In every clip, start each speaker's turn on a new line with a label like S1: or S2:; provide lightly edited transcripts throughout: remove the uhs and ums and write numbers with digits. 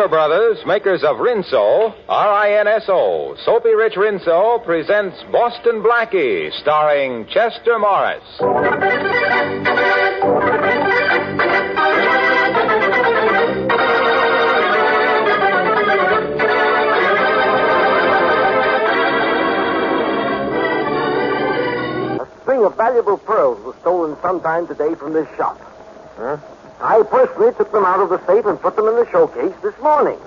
S1: Lever Brothers, makers of Rinso, R-I-N-S-O, Soapy Rich Rinso, presents Boston Blackie, starring Chester Morris.
S2: A string of valuable pearls was stolen sometime today from this shop. Huh? I personally took them out of the safe and put them in the showcase this morning.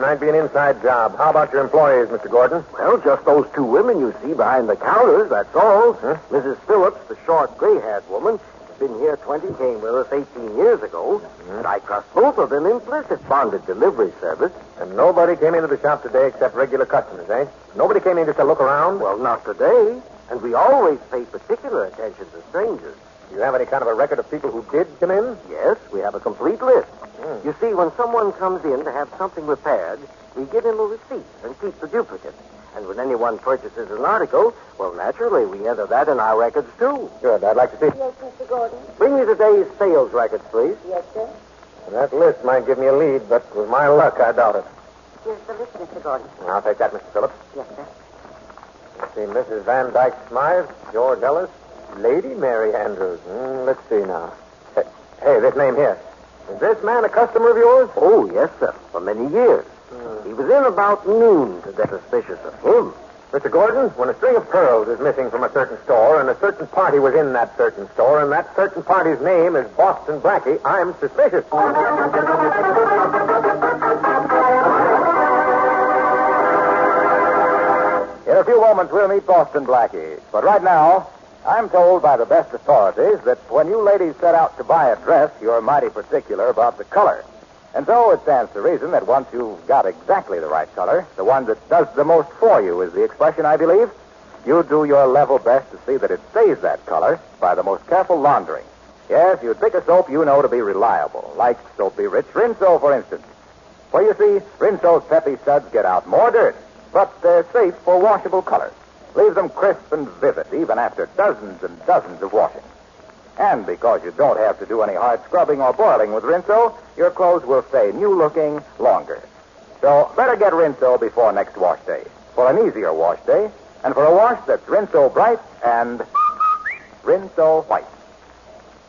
S3: Might be an inside job. How about your employees, Mr. Gordon?
S2: Well, just those two women you see behind the counters, that's all.
S3: Huh?
S2: Mrs. Phillips, the short, gray-haired woman, has been here 20, came with us 18 years ago. And I trust both of them implicit bonded delivery service.
S3: And nobody came into the shop today except regular customers, eh? Nobody came in just to look around?
S2: Well, not today. And we always pay particular attention to strangers.
S3: Do you have any kind of a record of people who did come in?
S2: Yes, we have a complete list. You see, when someone comes in to have something repaired, we give him a receipt and keep the duplicate. And when anyone purchases an article, well, naturally, we enter that in our records, too.
S3: Good. I'd like to see.
S4: Yes, Mr. Gordon.
S2: Bring me today's sales records, please.
S4: Yes, sir.
S3: That list might give me a lead, but with my luck, I doubt it.
S4: Here's the list, Mr. Gordon.
S3: I'll take that, Mr. Phillips.
S4: Yes, sir.
S3: Let's see, Mrs. Van Dyke Smythe, George Ellis, Lady Mary Andrews. Let's see now. Hey, this name here. Is this man a customer of yours?
S2: Oh, yes, sir, for many years. He was in about noon to get suspicious of him.
S3: Mr. Gordon, when a string of pearls is missing from a certain store and a certain party was in that certain store and that certain party's name is Boston Blackie, I'm suspicious.
S5: In a few moments, we'll meet Boston Blackie. But right now, I'm told by the best authorities that when you ladies set out to buy a dress, you're mighty particular about the color. And so it stands to reason that once you've got exactly the right color, the one that does the most for you is the expression, I believe, you do your level best to see that it stays that color by the most careful laundering. Yes, you'd pick a soap you know to be reliable, like Soapy Rich Rinso, for instance. For you see, Rinso's peppy suds get out more dirt, but they're safe for washable colors. Leave them crisp and vivid even after dozens and dozens of washings. And because you don't have to do any hard scrubbing or boiling with Rinso, your clothes will stay new-looking longer. So better get Rinso before next wash day, for an easier wash day, and for a wash that's Rinso bright and Rinso white.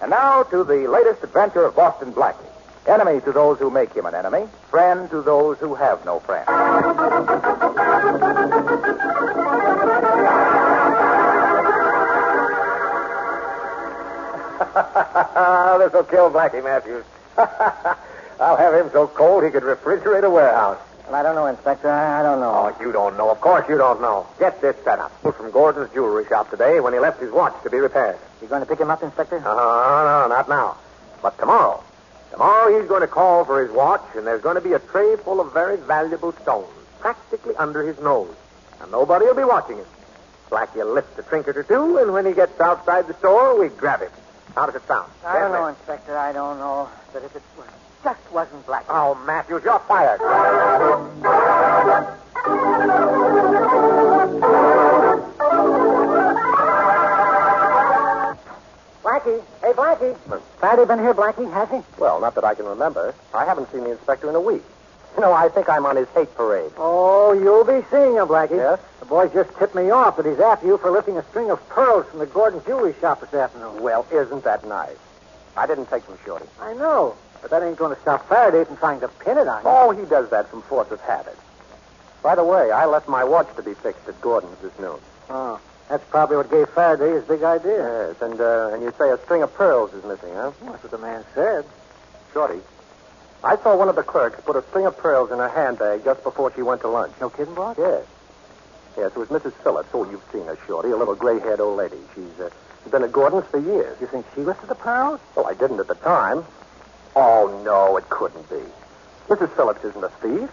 S5: And now to the latest adventure of Boston Blackie. Enemy to those who make him an enemy, friend to those who have no friend.
S3: This'll kill Blackie Matthews. I'll have him so cold he could refrigerate a warehouse.
S4: Well, I don't know, Inspector. I don't know.
S3: Oh, you don't know. Of course you don't know. Get this set up. From Gordon's jewelry shop today when he left his watch to be repaired.
S4: You going to pick him up, Inspector?
S3: No, not now. But tomorrow. Tomorrow he's going to call for his watch, and there's going to be a tray full of very valuable stones, practically under his nose. And nobody will be watching him. Blackie will lift a trinket or two, and when he gets outside the store, we grab him. How does it sound?
S4: I don't know, Inspector. I don't know. But if it just wasn't Blackie.
S3: Oh, Matthews, you're fired.
S4: Blackie. Hey, Blackie. Farraday been here, Blackie, has he?
S3: Well, not that I can remember. I haven't seen the inspector in a week. You know, I think I'm on his hate parade.
S4: Oh, you'll be seeing him, Blackie.
S3: Yes?
S4: The boys just tipped me off that he's after you for lifting a string of pearls from the Gordon jewelry shop this afternoon.
S3: Well, isn't that nice? I didn't take them, Shorty.
S4: I know, but that ain't going to stop Farraday from trying to pin it on you.
S3: Oh, he does that from force of habit. By the way, I left my watch to be fixed at Gordon's this noon.
S4: Oh, that's probably what gave Farraday his big idea.
S3: Yes, and you say a string of pearls is missing, huh?
S4: Well, that's what the man said.
S3: Shorty, I saw one of the clerks put a string of pearls in her handbag just before she went to lunch.
S4: No kidding, boss?
S3: Yes. Yes, it was Mrs. Phillips. Oh, you've seen her, Shorty, a little gray-haired old lady. She's been at Gordon's for years.
S4: You think she lifted the pearls?
S3: Well, I didn't at the time. Oh, no, it couldn't be. Mrs. Phillips isn't a thief.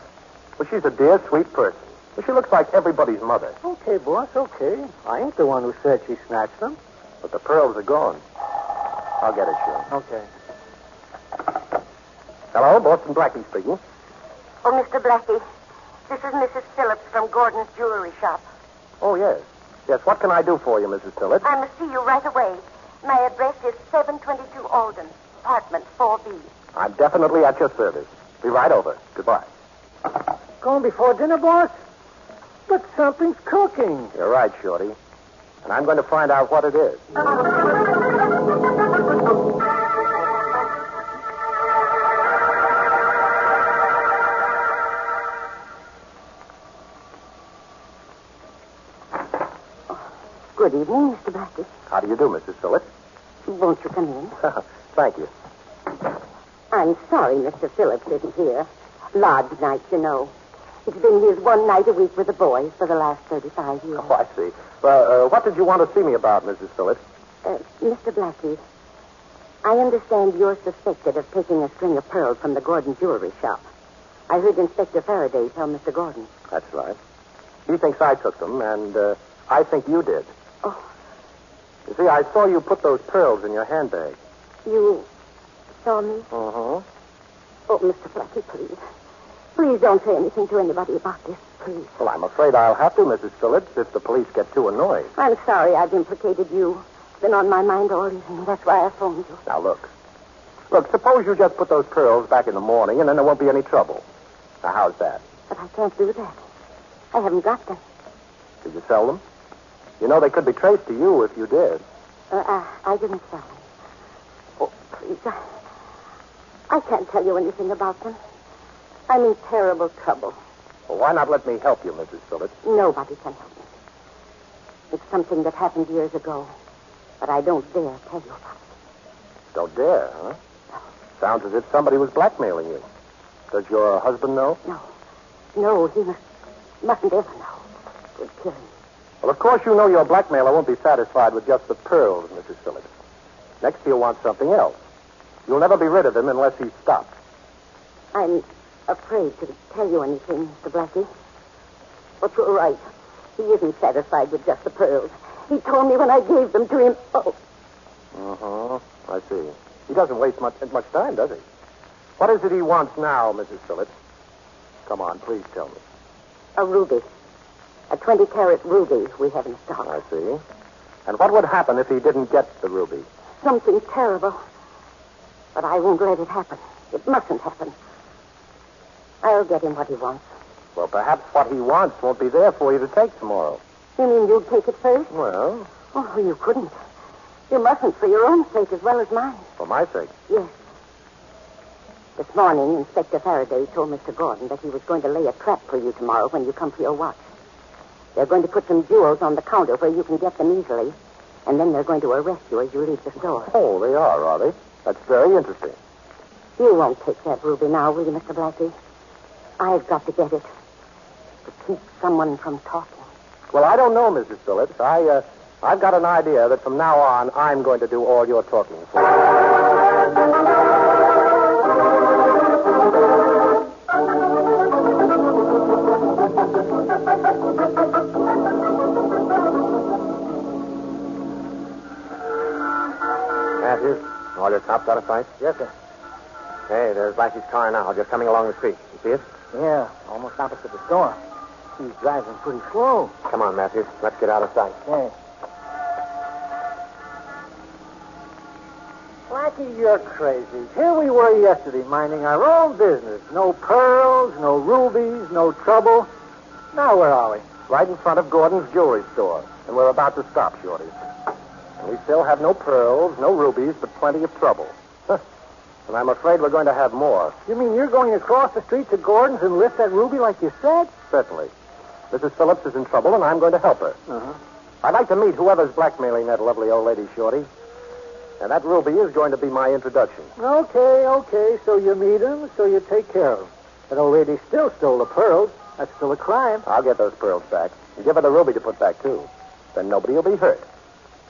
S3: Well, she's a dear, sweet person. Well, she looks like everybody's mother.
S4: Okay, boss, okay. I ain't the one who said she snatched them.
S3: But the pearls are gone. I'll get it, Shorty.
S4: Okay.
S3: Hello, Boston Blackie speaking.
S6: Oh, Mr. Blackie, this is Mrs. Phillips from Gordon's jewelry shop.
S3: Oh, yes. Yes, what can I do for you, Mrs. Phillips?
S6: I must see you right away. My address is 722 Alden, apartment 4B.
S3: I'm definitely at your service. Be right over. Goodbye.
S4: Going before dinner, boss? But something's cooking.
S3: You're right, Shorty. And I'm going to find out what it is.
S6: Good evening, Mr. Blackie.
S3: How do you do, Mrs. Phillips?
S6: Won't you come in?
S3: Thank you.
S6: I'm sorry Mr. Phillips isn't here. Lodge night, you know. It's been his one night a week with the boys for the last 35 years.
S3: Oh, I see. Well, what did you want to see me about, Mrs. Phillips?
S6: Mr. Blackie, I understand you're suspected of taking a string of pearls from the Gordon jewelry shop. I heard Inspector Farraday tell Mr. Gordon.
S3: That's right. He thinks I took them, and I think you did.
S6: Oh.
S3: You see, I saw you put those pearls in your handbag.
S6: You saw me?
S3: Uh-huh.
S6: Oh, Mr. Blackie, please. Please don't say anything to anybody about this, please.
S3: Well, I'm afraid I'll have to, Mrs. Phillips, if the police get too annoyed.
S6: I'm sorry I've implicated you. It's been on my mind all evening. That's why I phoned you.
S3: Now, look. Look, suppose you just put those pearls back in the morning, and then there won't be any trouble. Now, how's that?
S6: But I can't do that. I haven't got them.
S3: Did you sell them? You know they could be traced to you if you did.
S6: I didn't sell them. Oh, please. I can't tell you anything about them. I'm in terrible trouble.
S3: Well, why not let me help you, Mrs. Phillips?
S6: Nobody can help me. It's something that happened years ago, but I don't dare tell you about it.
S3: Don't dare, huh?
S6: No.
S3: Sounds as if somebody was blackmailing you. Does your husband know?
S6: No. No, he mustn't ever know. It would kill him.
S3: Well, of course you know your blackmailer won't be satisfied with just the pearls, Mrs. Phillips. Next he'll want something else. You'll never be rid of him unless he's stopped.
S6: I'm afraid to tell you anything, Mr. Blackie. But you're right. He isn't satisfied with just the pearls. He told me when I gave them to him. Oh.
S3: Uh-huh. I see. He doesn't waste much time, does he? What is it he wants now, Mrs. Phillips? Come on, please tell me.
S6: A ruby. A 20-carat ruby we have in stock.
S3: I see. And what would happen if he didn't get the ruby?
S6: Something terrible. But I won't let it happen. It mustn't happen. I'll get him what he wants.
S3: Well, perhaps what he wants won't be there for you to take tomorrow.
S6: You mean you'd take it first?
S3: Well,
S6: Oh, you couldn't. You mustn't for your own sake as well as mine.
S3: for my sake.
S6: Yes. This morning, Inspector Farraday told Mr. Gordon that he was going to lay a trap for you tomorrow when you come for your watch. They're going to put some jewels on the counter where you can get them easily, and then they're going to arrest you as you leave the store.
S3: Oh, they are they? That's very interesting.
S6: You won't take that ruby now, will you, Mr. Blackie? I've got to get it. To keep someone from talking.
S3: Well, I don't know, Mrs. Phillips. I've got an idea that from now on, I'm going to do all your talking for you. Matthews, all your cops out of sight?
S4: Yes, sir.
S3: Hey, there's Blackie's car now, just coming along the street. You see it?
S4: Yeah, almost opposite the store. He's driving pretty slow.
S3: Come on, Matthews. Let's get out of sight.
S4: Yeah. Blackie, you're crazy. Here we were yesterday minding our own business. No pearls, no rubies, no trouble. Now where are we?
S3: Right in front of Gordon's jewelry store. And we're about to stop, Shorty. And we still have no pearls, no rubies, but plenty of trouble. And I'm afraid we're going to have more.
S4: You mean you're going across the street to Gordon's and lift that ruby like you said?
S3: Certainly. Mrs. Phillips is in trouble, and I'm going to help her.
S4: Uh-huh.
S3: I'd like to meet whoever's blackmailing that lovely old lady, Shorty. And that ruby is going to be my introduction.
S4: Okay. So you meet him, so you take care of him. That old lady still stole the pearls. That's still a crime.
S3: I'll get those pearls back. And give her the ruby to put back, too. Then nobody will be hurt.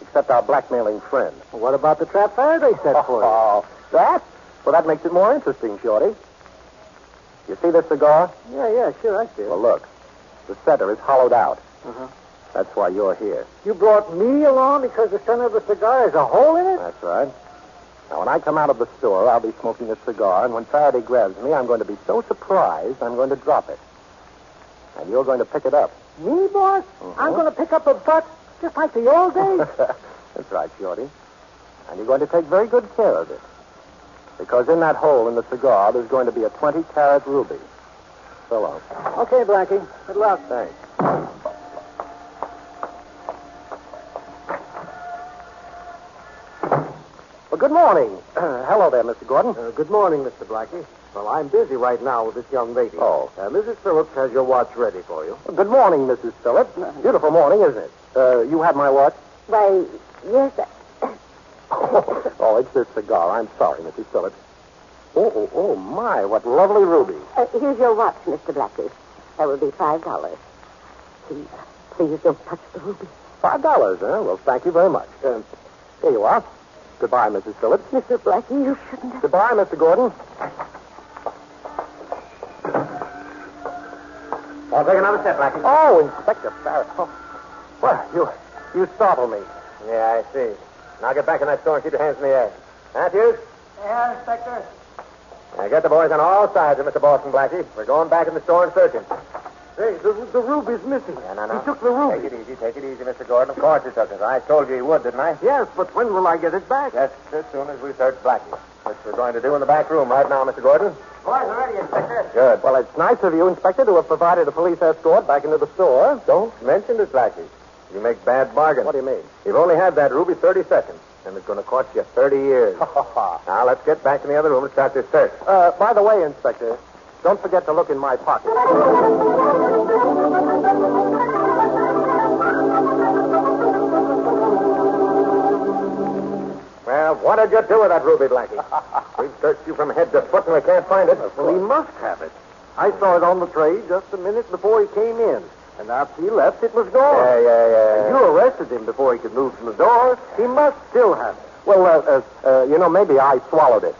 S3: Except our blackmailing friend.
S4: Well, what about the trap Faraday set for you?
S3: Oh, that? Well, that makes it more interesting, Shorty. You see this cigar?
S4: Yeah, sure, I see it.
S3: Well, look. The center is hollowed out.
S4: Uh-huh.
S3: That's why you're here.
S4: You brought me along because the center of the cigar has a hole in it?
S3: That's right. Now, when I come out of the store, I'll be smoking a cigar, and when Faraday grabs me, I'm going to be so surprised, I'm going to drop it. And you're going to pick it up.
S4: Me, boss? I'm going to pick up a butt just like the old days?
S3: That's right, Shorty. And you're going to take very good care of it. Because in that hole in the cigar, there's going to be a 20-carat ruby. So long.
S4: Okay, Blackie. Good luck.
S3: Thanks. Well, good morning. Hello there, Mr. Gordon.
S2: Good morning, Mr. Blackie. Well, I'm busy right now with this young lady.
S3: Oh.
S2: Mrs. Phillips has your watch ready for you.
S3: Good morning, Mrs. Phillips. Beautiful morning, isn't it? You had my watch?
S6: Why, yes.
S3: Oh, it's this cigar. I'm sorry, Mrs. Phillips. Oh, my, what lovely rubies.
S6: Here's your watch, Mr. Blackie. That will be $5. Please don't touch the ruby.
S3: $5, huh? Well, thank you very much. Here you are. Goodbye, Mrs. Phillips.
S6: Mr. Blackie, you shouldn't have...
S3: Goodbye, Mr. Gordon.
S2: I'll take another step, Blackie.
S3: Oh, Inspector Farraday. Oh. Well, you startled me.
S2: Yeah, I see. Now get back in that store and keep your hands in the air. Matthews?
S4: Yeah, Inspector.
S2: Now get the boys on all sides of Mr. Boston Blackie. We're going back in the store and searching.
S4: Hey, the ruby's missing.
S2: No.
S4: He took the ruby.
S2: Take it easy, Mr. Gordon. Of course he took it. I told you he would, didn't I?
S4: Yes, but when will I get it back?
S2: Just as soon as we search Blackie. Which we're going to do in the back room right now, Mr. Gordon.
S4: Boys are ready, Inspector.
S2: Good.
S3: Well, it's nice of you, Inspector, to have provided a police escort back into the store.
S2: Don't mention it, Blackie. You make bad bargains.
S3: What do you mean?
S2: You've only had that ruby 30 seconds, and it's going to cost you 30 years. Now, let's get back in the other room and start this search.
S3: By the way, Inspector, don't forget to look in my pocket.
S2: Well, what did you do with that ruby, Blackie? We've searched you from head to foot, and we can't find it.
S4: Well, he must have it. I saw it on the tray just a minute before he came in. And after he left, it was gone.
S2: Yeah.
S4: You arrested him before he could move from the door. He must still have it.
S3: Well, maybe I swallowed it.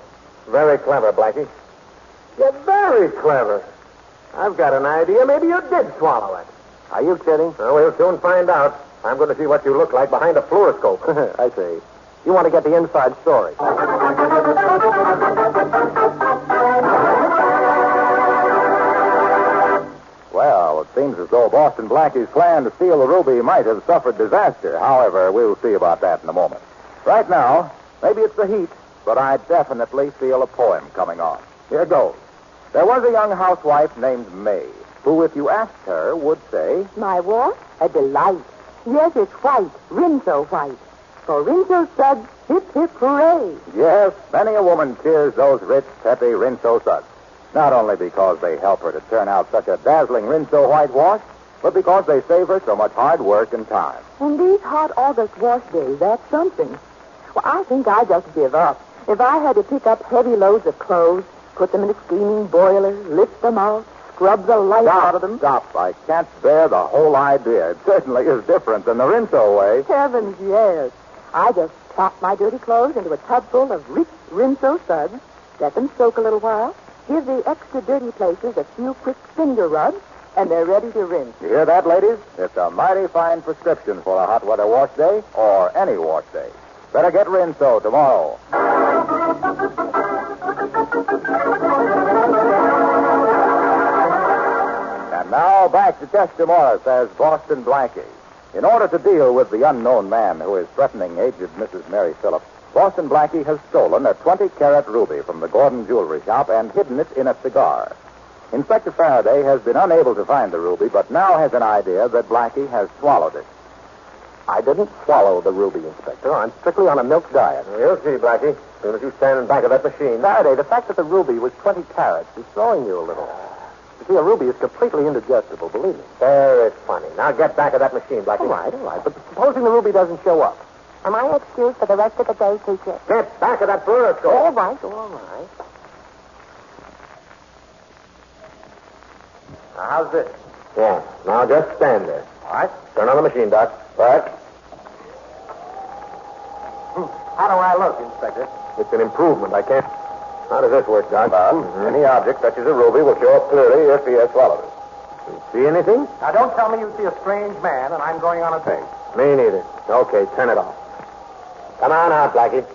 S2: Very clever, Blackie. You're very clever. I've got an idea. Maybe you did swallow it.
S3: Are you kidding?
S2: Well, we'll soon find out. I'm going to see what you look like behind a fluoroscope.
S3: I see. You want to get the inside story. Well, it seems as though Boston Blackie's plan to steal the ruby might have suffered disaster. However, we'll see about that in a moment. Right now, maybe it's the heat, but I definitely feel a poem coming on. Here goes. There was a young housewife named Maid, who, if you asked her, would say...
S6: My what? A delight. Yes, it's white, Rinso white. For Rinso suds, hip, hip, hooray.
S3: Yes, many a woman cheers those rich, peppy Rinso suds. Not only because they help her to turn out such a dazzling Rinso whitewash, but because they save her so much hard work and time.
S6: And these hot August wash days, that's something. Well, I think I just give up. If I had to pick up heavy loads of clothes, put them in a steaming boiler, lift them out, scrub the life out of them...
S3: Stop. I can't bear the whole idea. It certainly is different than the Rinso way.
S6: Heavens, yes. I just plop my dirty clothes into a tub full of rich Rinso suds, let them soak a little while, give the extra dirty places a few quick finger rubs, and they're ready to rinse.
S3: You hear that, ladies? It's a mighty fine prescription for a hot weather wash day, or any wash day. Better get Rinso tomorrow. And now back to Chester Morris as Boston Blackie. In order to deal with the unknown man who is threatening aged Mrs. Mary Phillips, Boston Blackie has stolen a 20-carat ruby from the Gordon jewelry shop and hidden it in a cigar. Inspector Farraday has been unable to find the ruby, but now has an idea that Blackie has swallowed it. I didn't swallow the ruby, Inspector. I'm strictly on a milk diet.
S2: You'll see, Blackie. As soon as you stand in back of that machine.
S3: Faraday, the fact that the ruby was 20 carats is throwing you a little. You see, a ruby is completely indigestible, believe me.
S2: There, it's funny. Now get back of that machine, Blackie.
S3: All right. But supposing the ruby doesn't show up?
S6: Am I excused for the rest of the day, teacher?
S2: Get back of that fluoroscope.
S6: All right.
S2: Now, how's this? Yeah. Now just stand there. All right. Turn on the machine, Doc. Right.
S3: How do I look, Inspector?
S2: It's an improvement. I can't... How does this work, Doc? Any object such as a ruby will show up clearly if he has swallowed it. You see anything?
S3: Now, don't tell me you see a strange man and I'm going on a date.
S2: Me neither. Okay, turn it off. Come on out, Blackie.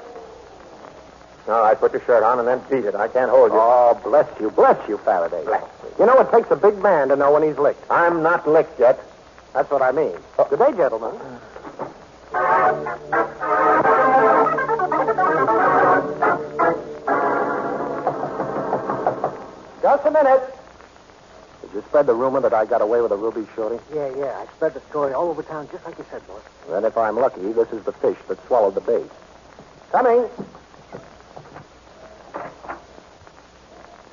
S2: All right, put your shirt on and then beat it. I can't hold you.
S3: Oh, bless you, Faraday.
S2: Bless me.
S3: You know, it takes a big man to know when he's licked.
S2: I'm not licked yet.
S3: That's what I mean. Good day, gentlemen. Just a minute.
S5: Did you spread the rumor that I got away with a ruby, Shorty?
S4: Yeah. I spread the story all over town just like you said, boss.
S5: Then if I'm lucky, this is the fish that swallowed the bait. Coming.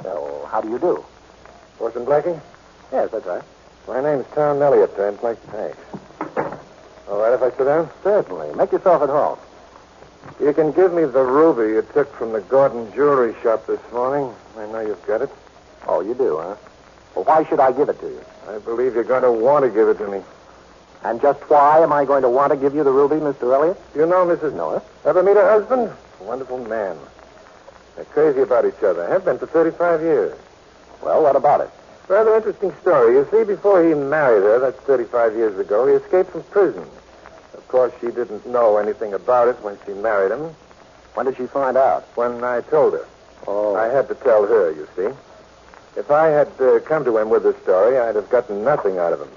S5: So, how do you do?
S3: Boston Blackie?
S5: Yes, that's right.
S3: My name's Tom Elliott. I'd like to thanks. All right if I sit down?
S5: Certainly. Make yourself at home.
S3: You can give me the ruby you took from the Gordon jewelry shop this morning. I know you've got it.
S5: Oh, you do, huh? Well, why should I give it to you?
S3: I believe you're going to want to give it to me.
S5: And just why am I going to want to give you the ruby, Mr. Elliott?
S3: You know Mrs.
S5: Norris?
S3: Ever meet her husband? A wonderful man. They're crazy about each other. Have been for 35 years.
S5: Well, what about it?
S3: Rather interesting story. You see, before he married her, that's 35 years ago, he escaped from prison. Of course, she didn't know anything about it when she married him.
S5: When did she find out?
S3: When I told her.
S5: Oh.
S3: I had to tell her, you see. If I had come to him with this story, I'd have gotten nothing out of him.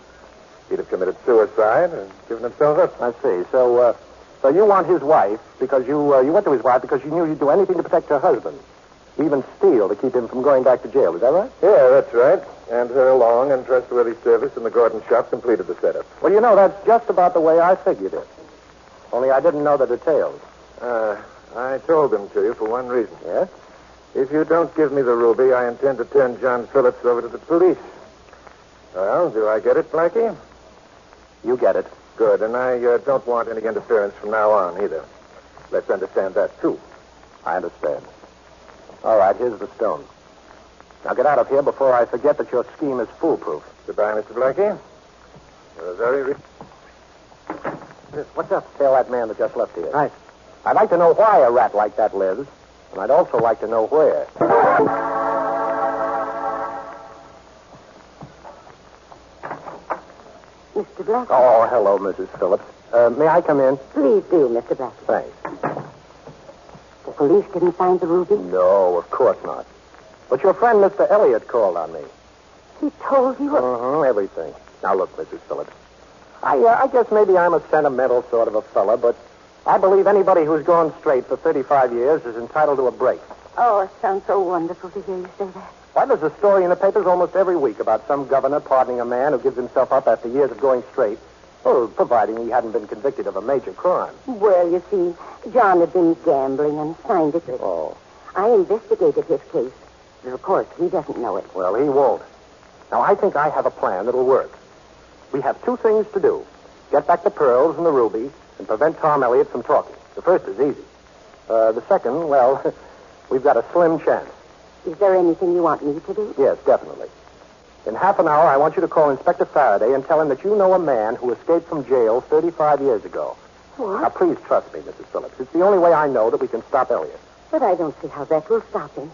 S3: He'd have committed suicide and given himself up.
S5: I see. So you want his wife because you went to his wife because you knew he'd do anything to protect her husband. Even steal to keep him from going back to jail. Is that right?
S3: Yeah, that's right. And her long and trustworthy service in the Gordon shop completed the setup.
S5: Well, you know, that's just about the way I figured it. Only I didn't know the details.
S3: I told them to you for one reason.
S5: Yes?
S3: If you don't give me the ruby, I intend to turn John Phillips over to the police. Well, do I get it, Blackie?
S5: You get it.
S3: Good, and I don't want any interference from now on, either. Let's understand that, too.
S5: I understand. All right, here's the stone. Now get out of here before I forget that your scheme is foolproof.
S3: Goodbye, Mr. Blackie. You're a very...
S5: What's up? Tell that man that just left here.
S4: Right.
S5: I'd like to know why a rat like that lives, and I'd also like to know where.
S6: Mr. Blackie.
S5: Oh, hello, Mrs. Phillips. May I come in?
S6: Please do, Mr. Blackie.
S5: Thanks.
S6: The police didn't find the ruby?
S5: No, of course not. But your friend, Mr. Elliott, called on me.
S6: He told you?
S5: Everything. Now, look, Mrs. Phillips. I guess maybe I'm a sentimental sort of a fella, but I believe anybody who's gone straight for 35 years is entitled to a break.
S6: Oh, it sounds so wonderful to hear you say that.
S5: Why, there's a story in the papers almost every week about some governor pardoning a man who gives himself up after years of going straight. Well, providing he hadn't been convicted of a major crime.
S6: Well, you see, John had been gambling and signed it.
S5: Oh.
S6: I investigated his case. But of course, he doesn't know it.
S5: Well, he won't. Now, I think I have a plan that'll work. We have two things to do. Get back the pearls and the ruby and prevent Tom Elliott from talking. The first is easy. The second, well, we've got a slim chance.
S6: Is there anything you want me to do?
S5: Yes, definitely. In half an hour, I want you to call Inspector Farraday and tell him that you know a man who escaped from jail 35 years ago.
S6: What?
S5: Now, please trust me, Mrs. Phillips. It's the only way I know that we can stop Elliott.
S6: But I don't see how that will stop him.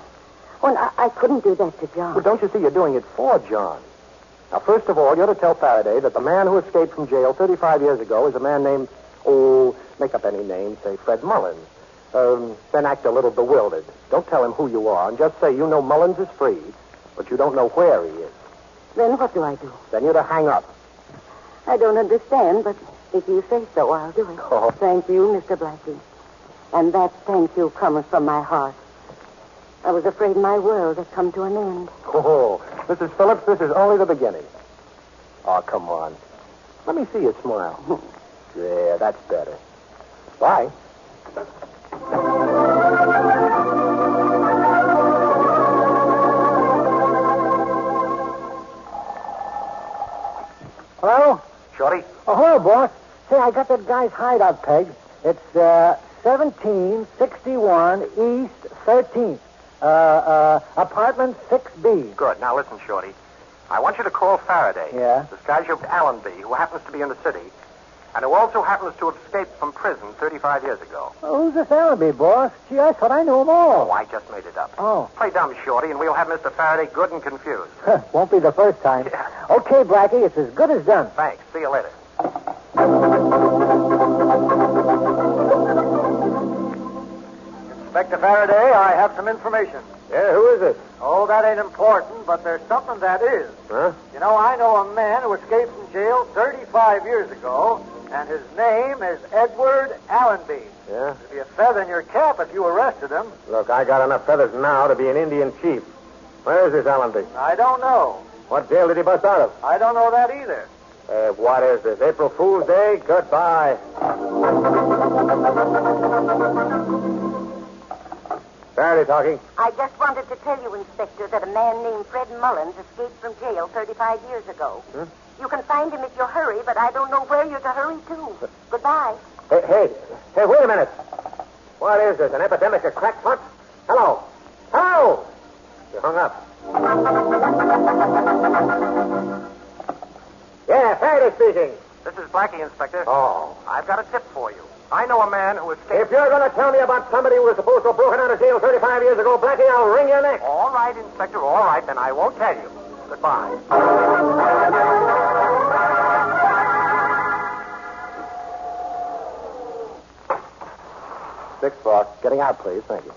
S6: Well, I couldn't do that to John.
S5: Well, don't you see you're doing it for John? Now, first of all, you're to tell Farraday that the man who escaped from jail 35 years ago is a man named, make up any name, say Fred Mullins. Then act a little bewildered. Don't tell him who you are, and just say you know Mullins is free, but you don't know where he is.
S6: Then what do I do?
S5: Then you're to hang up.
S6: I don't understand, but if you say so, I'll do it.
S5: Oh.
S6: Thank you, Mr. Blackie. And that thank you comes from my heart. I was afraid my world had come to an end.
S5: Oh, Mrs. Phillips, this is only the beginning. Oh, come on. Let me see you smile. Yeah, that's better. Bye.
S4: Hello?
S5: Shorty?
S4: Oh, hello, boss. Say, I got that guy's hideout pegged. It's 1761 East 13th. Apartment 6B.
S5: Good. Now listen, Shorty. I want you to call Farraday.
S4: Yeah?
S5: This guy named Allenby, who happens to be in the city, and who also happens to have escaped from prison 35 years ago.
S4: Oh, who's this Allenby, boss? Gee, I thought I knew them all.
S5: Oh, I just made it up.
S4: Oh.
S5: Play dumb, Shorty, and we'll have Mr. Farraday good and confused.
S4: Won't be the first time.
S5: Yeah.
S4: Okay, Blackie, it's as good as done.
S5: Thanks. See you later.
S4: Inspector Farraday, I have some information.
S3: Yeah, who is it?
S4: Oh, that ain't important, but there's something that is.
S3: Huh?
S4: You know, I know a man who escaped from jail 35 years ago, and his name is Edward Allenby.
S3: Yeah?
S4: It'd be a feather in your cap if you arrested him.
S3: Look, I got enough feathers now to be an Indian chief. Where is this Allenby?
S4: I don't know.
S3: What jail did he bust out of?
S4: I don't know that either.
S3: What is this? April Fool's Day? Goodbye. Faraday talking.
S6: I just wanted to tell you, Inspector, that a man named Fred Mullins escaped from jail 35 years ago. You can find him if you hurry, but I don't know where you're to hurry to. Goodbye.
S3: Hey, wait a minute. What is this, an epidemic of crackpots? Hello? You hung up. Yeah, Faraday speaking.
S4: This is Blackie, Inspector.
S3: Oh.
S4: I've got a tip for you. I know a man who escaped...
S3: If you're going to tell me about somebody who was supposed to have broken out of jail 35 years ago, Blackie, I'll wring your neck.
S4: All right, Inspector, all right, then I won't tell you. Goodbye.
S3: Six, boss. Getting out, please. Thank you.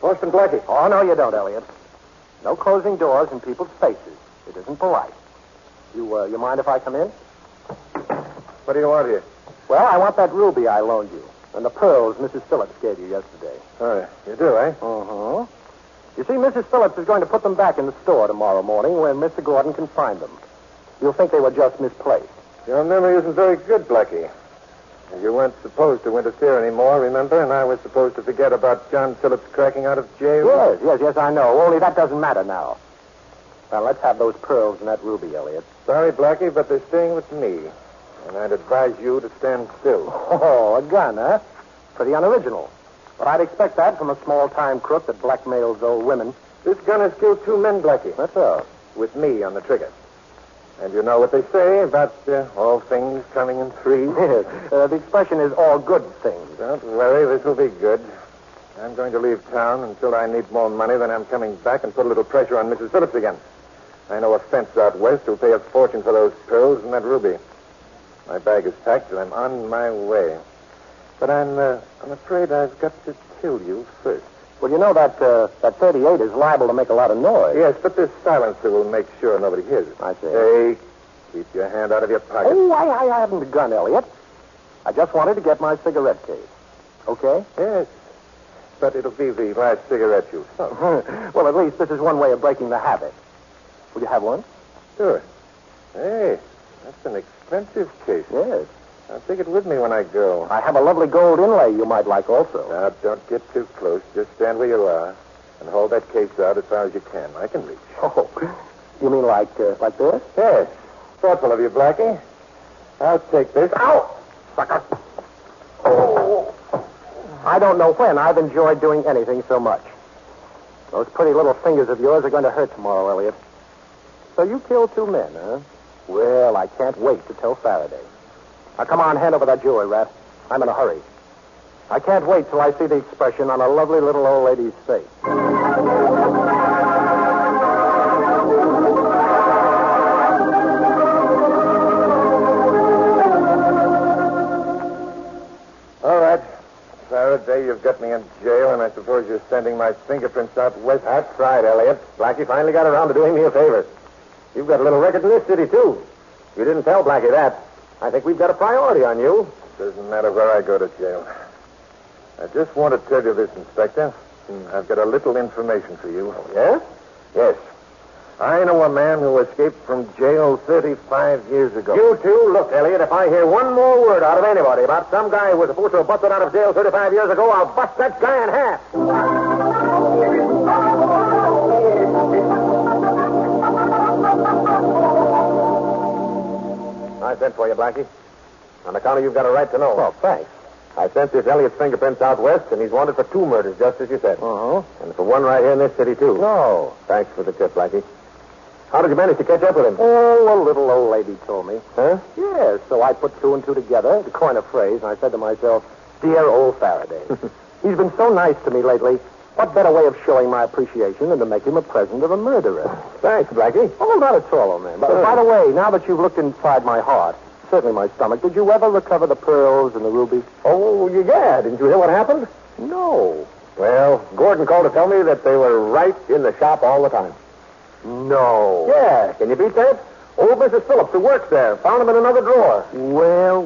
S3: Boston Blackie. Oh, no, you don't, Elliot. No closing doors in people's faces. It isn't polite. You mind if I come in? What do you want here? Well, I want that ruby I loaned you and the pearls Mrs. Phillips gave you yesterday. Oh, you do, eh? Uh-huh. You see, Mrs. Phillips is going to put them back in the store tomorrow morning when Mr. Gordon can find them. You'll think they were just misplaced.
S5: Your memory isn't very good, Blackie. You weren't supposed to interfere anymore, remember? And I was supposed to forget about John Phillips cracking out of jail?
S3: Yes, I know. Only that doesn't matter now. Now, let's have those pearls and that ruby, Elliot.
S5: Sorry, Blackie, but they're staying with me. And I'd advise you to stand still.
S3: Oh, a gun, huh? Pretty unoriginal. But I'd expect that from a small-time crook that blackmails old women.
S5: This gun has killed 2 men, Blackie.
S3: That's all.
S5: With me on the trigger. And you know what they say about all things coming in threes?
S3: Yes. The expression is all good things.
S5: Don't worry, this will be good. I'm going to leave town until I need more money, then I'm coming back and put a little pressure on Mrs. Phillips again. I know a fence out west who'll pay a fortune for those pearls and that ruby. My bag is packed and I'm on my way. But I'm afraid I've got to kill you first.
S3: Well, you know that 38 is liable to make a lot of noise.
S5: Yes, but this silencer will make sure nobody hears it.
S3: I see.
S5: Hey, keep your hand out of your pocket.
S3: Oh, I haven't a gun, Elliot. I just wanted to get my cigarette case. Okay?
S5: Yes. But it'll be the last cigarette you smoke.
S3: Well, at least this is one way of breaking the habit. Will you have one?
S5: Sure. Hey, that's an expensive case.
S3: Yes.
S5: I'll take it with me when I go.
S3: I have a lovely gold inlay you might like also.
S5: Now, don't get too close. Just stand where you are and hold that case out as far as you can. I can reach.
S3: Oh, you mean like this?
S5: Yes. Thoughtful of you, Blackie. I'll take this.
S3: Ow! Sucker. Oh. I don't know when I've enjoyed doing anything so much. Those pretty little fingers of yours are going to hurt tomorrow, Elliot. So you killed 2 men, huh? Well, I can't wait to tell Farraday. Now, come on, hand over that jewelry, Rat. I'm in a hurry. I can't wait till I see the expression on a lovely little old lady's face.
S5: All right. Farraday, you've got me in jail, and I suppose you're sending my fingerprints out west.
S3: That's right, Elliot. Blackie finally got around to doing me a favor. You've got a little record in this city, too. You didn't tell Blackie that. I think we've got a priority on you.
S5: Doesn't matter where I go to jail. I just want to tell you this, Inspector. I've got a little information for you.
S3: Oh, yeah?
S5: Yes. I know a man who escaped from jail 35 years ago.
S3: You too? Look, Elliot, if I hear one more word out of anybody about some guy who was supposed to have busted out of jail 35 years ago, I'll bust that guy in half. I sent for you, Blackie. On account of you've got a right to know.
S5: Oh, thanks.
S3: I sent this Elliot's fingerprints out west, and he's wanted for 2 murders, just as you said.
S5: Uh-huh.
S3: And for one right here in this city, too.
S5: No.
S3: Thanks for the tip, Blackie. How did you manage to catch up with him?
S4: Oh, a little old lady told me.
S3: Huh?
S4: Yes, so I put 2 and 2 together to coin a phrase, and I said to myself, dear old Faraday. He's been so nice to me lately. What better way of showing my appreciation than to make him a present of a murderer?
S3: Thanks, Blackie.
S4: Oh, not at all, old man. But by the way, now that you've looked inside my heart, certainly my stomach, did you ever recover the pearls and the ruby?
S3: Oh, yeah. Didn't you hear what happened?
S4: No.
S3: Well, Gordon called to tell me that they were right in the shop all the time.
S4: No.
S3: Yeah, can you beat that? Old Mrs. Phillips, who works there, found them in another drawer.
S4: Well.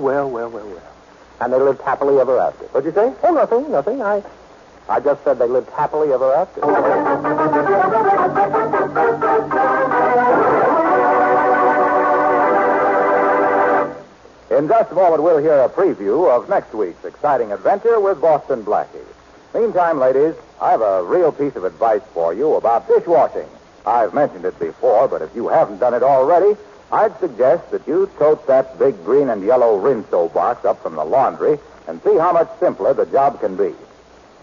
S4: And they lived happily ever after.
S3: What'd you say?
S4: Oh, nothing. I just said they lived happily ever after.
S5: In just a moment, we'll hear a preview of next week's exciting adventure with Boston Blackie. Meantime, ladies, I have a real piece of advice for you about dishwashing. I've mentioned it before, but if you haven't done it already, I'd suggest that you tote that big green and yellow Rinso box up from the laundry and see how much simpler the job can be.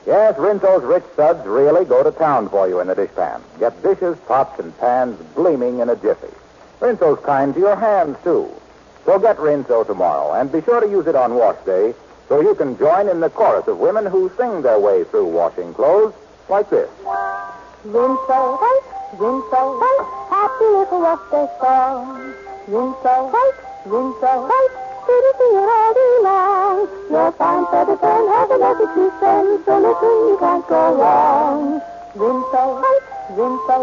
S5: Yes, Rinso's rich suds really go to town for you in the dishpan. Get dishes, pots, and pans gleaming in a jiffy. Rinso's kind to your hands, too. So get Rinso tomorrow, and be sure to use it on wash day so you can join in the chorus of women who sing their way through washing clothes like this.
S7: Rinso, Rinso, happy little wash day song. Rinso, Rinso, sitting all day long. Your fine feather pen has a message to send, so listen, you can't go wrong. Rinso, Rinso,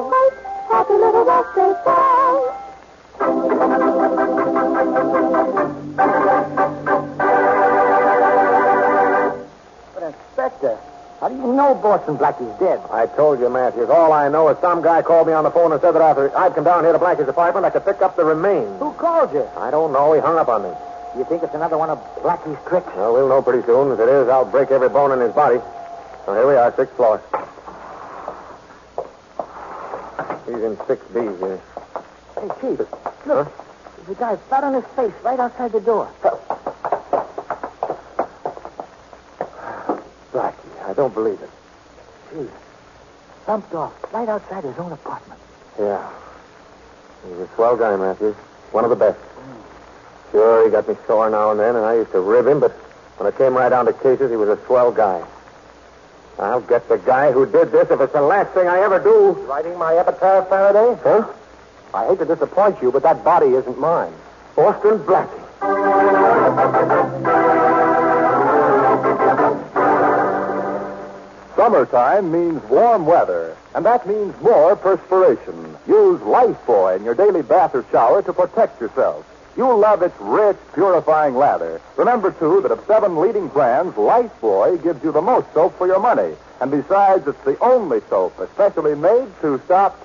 S7: happy little wash day song.
S2: But, Inspector, how do you know Boston Blackie's dead?
S3: I told you, Matthews. All I know is some guy called me on the phone and said that after I'd come down here to Blackie's apartment, I could pick up the remains.
S2: Who called you?
S3: I don't know. He hung up on me.
S2: You think it's another one of Blackie's tricks?
S3: Well, we'll know pretty soon. If it is, I'll break every bone in his body. So here we are, 6th floor. He's in 6B here.
S2: Hey, Chief, look. There's a guy flat on his face right outside the door.
S3: Blackie, I don't believe it.
S2: Chief, bumped off right outside his own apartment.
S3: Yeah. He's a swell guy, Matthews. One of the best. Sure, he got me sore now and then, and I used to rib him, but when it came right down to cases, he was a swell guy. I'll get the guy who did this if it's the last thing I ever do.
S4: Writing my epitaph, Faraday?
S3: Huh?
S4: I hate to disappoint you, but that body isn't mine.
S3: Boston Blackie.
S5: Summertime means warm weather, and that means more perspiration. Use Lifebuoy in your daily bath or shower to protect yourself. You'll love its rich, purifying lather. Remember, too, that of 7 leading brands, Lifebuoy gives you the most soap for your money. And besides, it's the only soap especially made to stop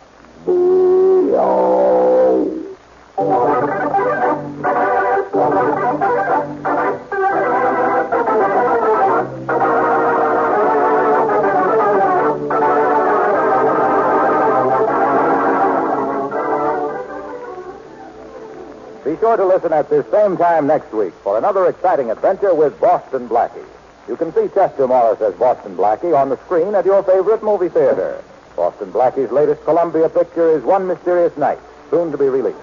S5: Be sure to listen at this same time next week for another exciting adventure with Boston Blackie. You can see Chester Morris as Boston Blackie on the screen at your favorite movie theater. Boston Blackie's latest Columbia picture is One Mysterious Night, soon to be released.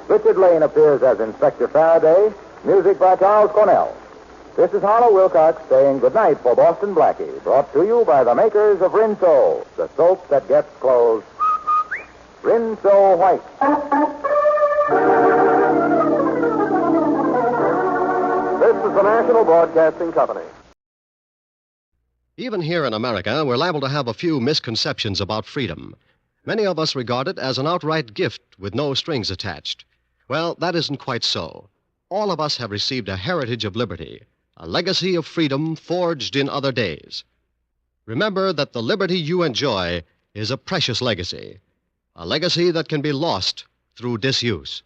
S5: Richard Lane appears as Inspector Farraday, music by Charles Cornell. This is Harlow Wilcox saying goodnight for Boston Blackie, brought to you by the makers of Rinso, the soap that gets clothes Rinso White.
S3: This is the National Broadcasting Company.
S8: Even here in America, we're liable to have a few misconceptions about freedom. Many of us regard it as an outright gift with no strings attached. Well, that isn't quite so. All of us have received a heritage of liberty, a legacy of freedom forged in other days. Remember that the liberty you enjoy is a precious legacy, a legacy that can be lost through disuse.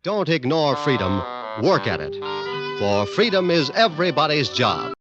S8: Don't ignore freedom, work at it. For freedom is everybody's job.